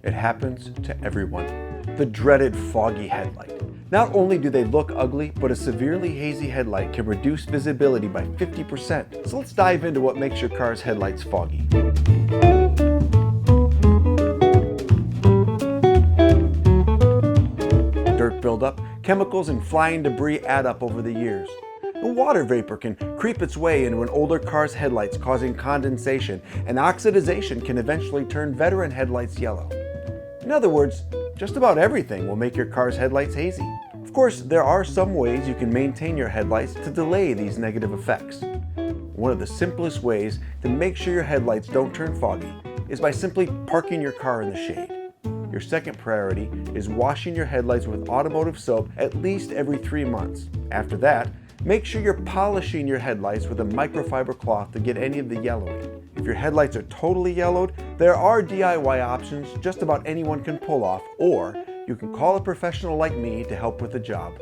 It happens to everyone. The dreaded foggy headlight. Not only do they look ugly, but a severely hazy headlight can reduce visibility by 50%. So let's dive into what makes your car's headlights foggy. Dirt buildup, chemicals, and flying debris add up over the years. The water vapor can creep its way into an older car's headlights, causing condensation, and oxidation can eventually turn veteran headlights yellow. In other words, just about everything will make your car's headlights hazy. Of course, there are some ways you can maintain your headlights to delay these negative effects. One of the simplest ways to make sure your headlights don't turn foggy is by simply parking your car in the shade. Your second priority is washing your headlights with automotive soap at least every 3 months. After that, make sure you're polishing your headlights with a microfiber cloth to get any of the yellowing. If your headlights are totally yellowed, there are DIY options just about anyone can pull off, or you can call a professional like me to help with the job.